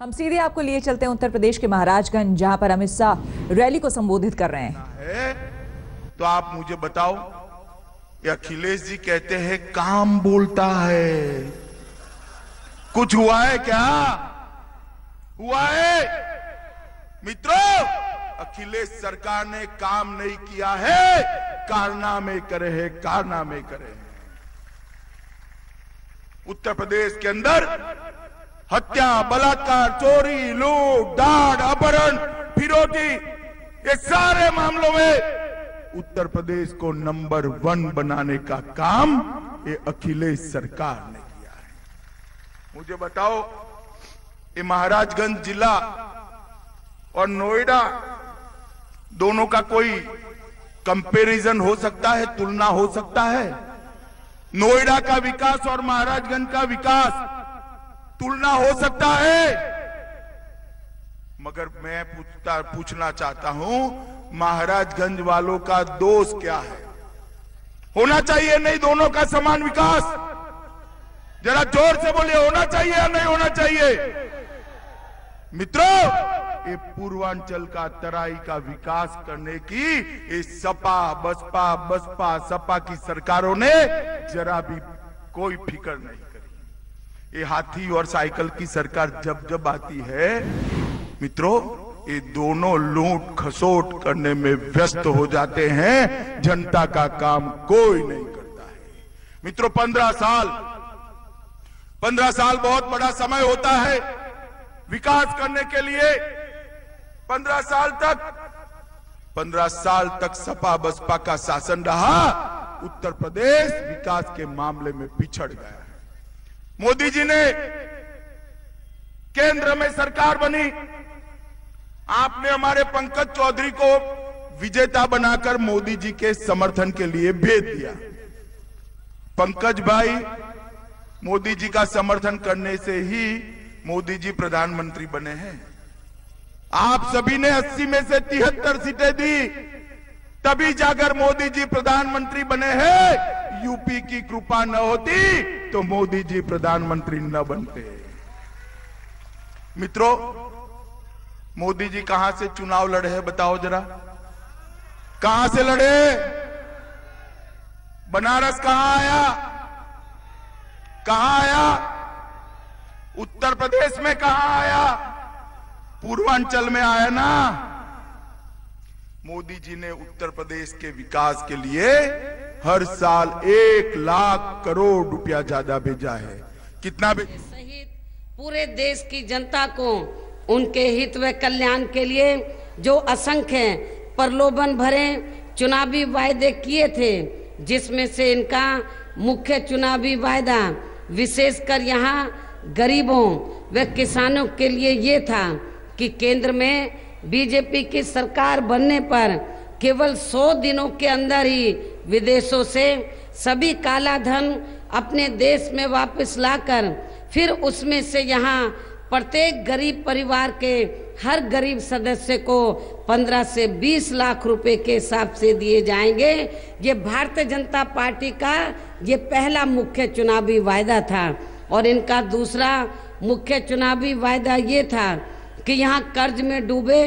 हम सीधे आपको लिए चलते हैं उत्तर प्रदेश के महाराजगंज, जहां पर अमित शाह रैली को संबोधित कर रहे हैं। तो आप मुझे बताओ, ये अखिलेश जी कहते हैं काम बोलता है, कुछ हुआ है क्या? हुआ है मित्रों? अखिलेश सरकार ने काम नहीं किया है, कारनामे करे हैं, कारनामे करे हैं। उत्तर प्रदेश के अंदर हत्या, बलात्कार, चोरी, लूट, डांड, अपहरण, फिरौती, ये सारे मामलों में उत्तर प्रदेश को नंबर 1 बनाने का काम ये अखिलेश सरकार ने किया है। मुझे बताओ, ये महाराजगंज जिला और नोएडा दोनों का कोई कंपैरिजन हो सकता है, तुलना हो सकता है? नोएडा का विकास और महाराजगंज का विकास तुलना हो सकता है? मगर मैं पूछना चाहता हूं, महाराजगंज वालों का दोष क्या है? होना चाहिए नहीं दोनों का समान विकास? जरा जोर से बोलिए, होना चाहिए या नहीं होना चाहिए? मित्रों, ये पूर्वांचल का तराई का विकास करने की ये बसपा सपा की सरकारों ने जरा भी कोई फिक्र नहीं करी। ये हाथी और साइकिल की सरकार जब जब आती है मित्रों, ये दोनों लूट खसोट करने में व्यस्त हो जाते हैं, जनता का काम कोई नहीं करता है। मित्रों, 15 साल बहुत बड़ा समय होता है विकास करने के लिए। 15 साल तक सपा बसपा का शासन रहा, उत्तर प्रदेश विकास के मामले में पिछड़ गया है। मोदी जी ने केंद्र में सरकार बनी, आपने हमारे पंकज चौधरी को विजेता बनाकर मोदी जी के समर्थन के लिए भेज दिया। पंकज भाई, मोदी जी का समर्थन करने से ही मोदी जी प्रधानमंत्री बने हैं। आप सभी ने 80 में से 73 सीटें दी, तभी जाकर मोदी जी प्रधानमंत्री बने हैं। यूपी की कृपा न होती तो मोदी जी प्रधानमंत्री न बनते। मित्रों, मोदी जी कहां से चुनाव लड़े हैं बताओ जरा? कहां से लड़े? बनारस कहां आया? कहां आया? उत्तर प्रदेश में कहां आया? पूर्वांचल में आया ना। मोदी जी ने उत्तर प्रदेश के विकास के लिए हर साल 1 लाख करोड़ रुपया ज्यादा भेजा है। कितना सहित पूरे देश की जनता को उनके हित व कल्याण के लिए जो असंख्य प्रलोभन भरे चुनावी वायदे किए थे, जिसमें से इनका मुख्य चुनावी वायदा विशेषकर यहाँ गरीबों व किसानों के लिए ये था कि केंद्र में बीजेपी की सरकार बनने पर केवल 100 दिनों के अंदर ही विदेशों से सभी काला धन अपने देश में वापस लाकर फिर उसमें से यहाँ प्रत्येक गरीब परिवार के हर गरीब सदस्य को 15 से 20 लाख रुपए के हिसाब से दिए जाएंगे। ये भारतीय जनता पार्टी का ये पहला मुख्य चुनावी वायदा था। और इनका दूसरा मुख्य चुनावी वायदा ये था कि यहाँ कर्ज में डूबे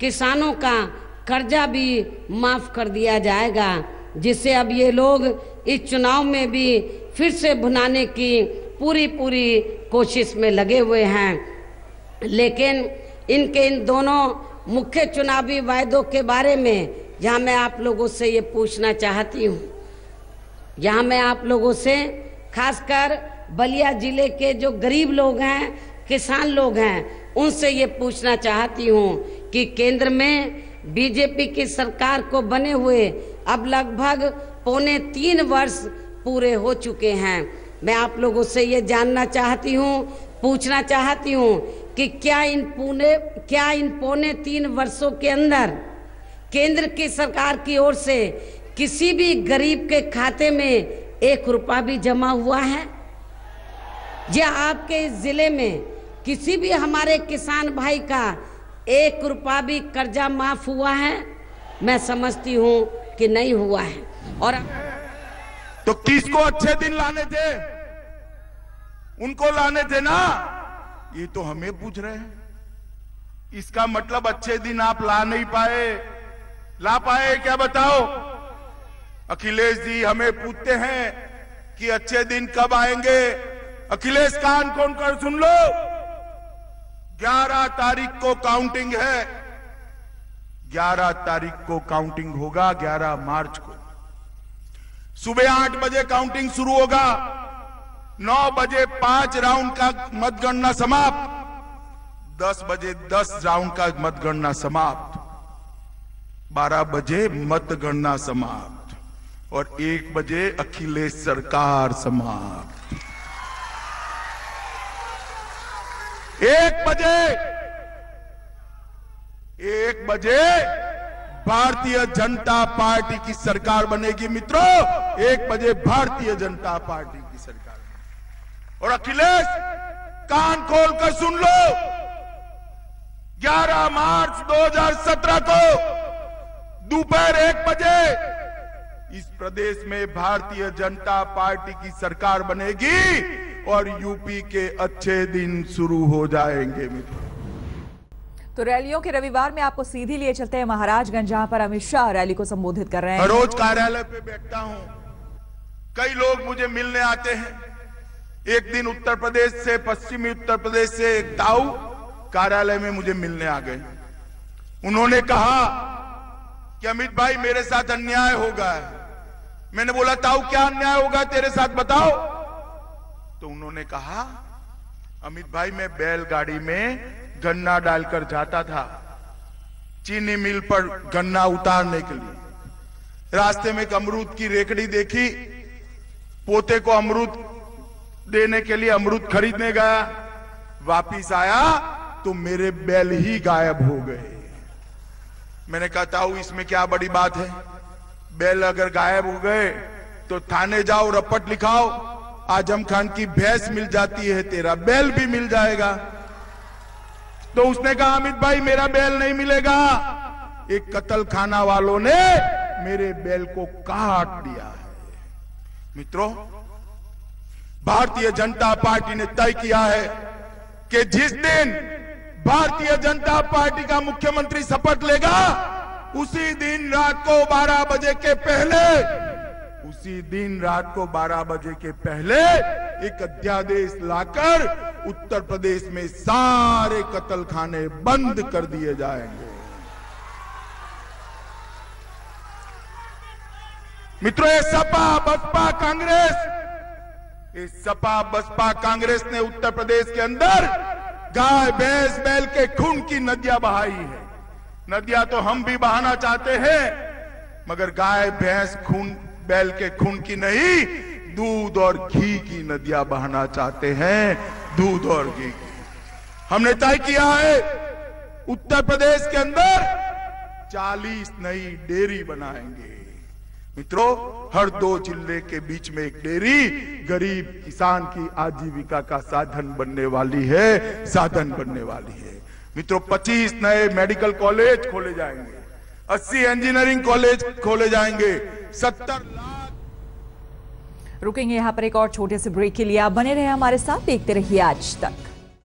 किसानों का कर्जा भी माफ कर दिया जाएगा, जिसे अब ये लोग इस चुनाव में भी फिर से भुनाने की पूरी कोशिश में लगे हुए हैं। लेकिन इनके इन दोनों मुख्य चुनावी वायदों के बारे में यहाँ मैं आप लोगों से ये पूछना चाहती हूँ। यहाँ मैं आप लोगों से खासकर बलिया जिले के जो गरीब लोग हैं, किसान लोग हैं, उनसे ये पूछना चाहती हूँ कि केंद्र में बीजेपी की सरकार को बने हुए अब लगभग 3.25 वर्ष पूरे हो चुके हैं। मैं आप लोगों से ये जानना चाहती हूँ, पूछना चाहती हूँ कि क्या इन 3.25 वर्षों के अंदर केंद्र की सरकार की ओर से किसी भी गरीब के खाते में 1 रुपया भी जमा हुआ है? या आपके इस जिले में किसी भी हमारे किसान भाई का 1 रुपया भी कर्जा माफ हुआ है? मैं समझती हूँ कि नहीं हुआ है। और तो किसको अच्छे दिन लाने थे? उनको लाने थे ना। ये तो हमें पूछ रहे हैं। इसका मतलब अच्छे दिन आप ला नहीं पाए, ला पाए क्या बताओ? अखिलेश जी हमें पूछते हैं कि अच्छे दिन कब आएंगे। अखिलेश कान खोल कर सुन लो, 11 तारीख को काउंटिंग है, 11 तारीख को काउंटिंग होगा, 11 मार्च को सुबह 8 बजे काउंटिंग शुरू होगा, 9 बजे 5 राउंड का मतगणना समाप्त, 10 बजे 10 राउंड का मतगणना समाप्त, 12 बजे मतगणना समाप्त और 1 बजे अखिलेश सरकार समाप्त। 1 बजे भारतीय जनता पार्टी की सरकार बनेगी मित्रों, 1 बजे भारतीय जनता पार्टी की सरकार बनेगी। और अखिलेश कान खोल कर सुन लो, 11 मार्च 2017 को दोपहर 1 बजे इस प्रदेश में भारतीय जनता पार्टी की सरकार बनेगी और यूपी के अच्छे दिन शुरू हो जाएंगे मित्रों। तो रैलियों के रविवार में आपको सीधी लिए चलते हैं महाराजगंज, जहां पर अमित शाह रैली को संबोधित कर रहे हैं। रोज कार्यालय पे बैठता हूं, कई लोग मुझे मिलने आते हैं। एक दिन उत्तर प्रदेश से, पश्चिमी उत्तर प्रदेश से एक ताऊ कार्यालय में मुझे मिलने आ गए। उन्होंने कहा कि अमित भाई मेरे साथ अन्याय हो गया है। मैंने बोला ताऊ क्या अन्याय होगा तेरे साथ बताओ। तो उन्होंने कहा अमित भाई मैं बैलगाड़ी में गन्ना डालकर जाता था चीनी मिल पर गन्ना उतारने के लिए। रास्ते में एक अमरूद की रेकड़ी देखी, पोते को अमरूद देने के लिए अमरूद खरीदने गया, वापिस आया तो मेरे बैल ही गायब हो गए। मैंने कहा ताऊ इसमें क्या बड़ी बात है, बैल अगर गायब हो गए तो थाने जाओ, रपट लिखाओ, आजम खान की भैंस मिल जाती है, तेरा बैल भी मिल जाएगा। तो उसने कहा अमित भाई मेरा बैल नहीं मिलेगा, एक कत्ल खाना वालों ने मेरे बैल को काट दिया है। मित्रों, भारतीय जनता पार्टी ने तय किया है कि जिस दिन भारतीय जनता पार्टी का मुख्यमंत्री शपथ लेगा उसी दिन रात को 12 बजे के पहले, उसी दिन रात को 12 बजे के पहले एक अध्यादेश लाकर उत्तर प्रदेश में सारे कत्ल खाने बंद कर दिए जाएंगे। मित्रों, ये सपा बसपा कांग्रेस, इस सपा बसपा कांग्रेस ने उत्तर प्रदेश के अंदर गाय भैंस बैल के खून की नदियां बहाई है। नदियां तो हम भी बहाना चाहते हैं, मगर गाय भैंस खून बैल के खून की नहीं, दूध और घी की नदियां बहाना चाहते हैं, दूध और घी की। हमने तय किया है उत्तर प्रदेश के अंदर 40 नई डेयरी बनाएंगे। मित्रों, हर 2 जिले के बीच में एक डेयरी गरीब किसान की आजीविका का साधन बनने वाली है, साधन बनने वाली है। मित्रों, 25 नए मेडिकल कॉलेज खोले जाएंगे, 80 इंजीनियरिंग कॉलेज खोले जाएंगे, 70 लाख। रुकेंगे यहाँ पर एक और छोटे से ब्रेक के लिए। आप बने रहे हमारे साथ, देखते रहिए आज तक।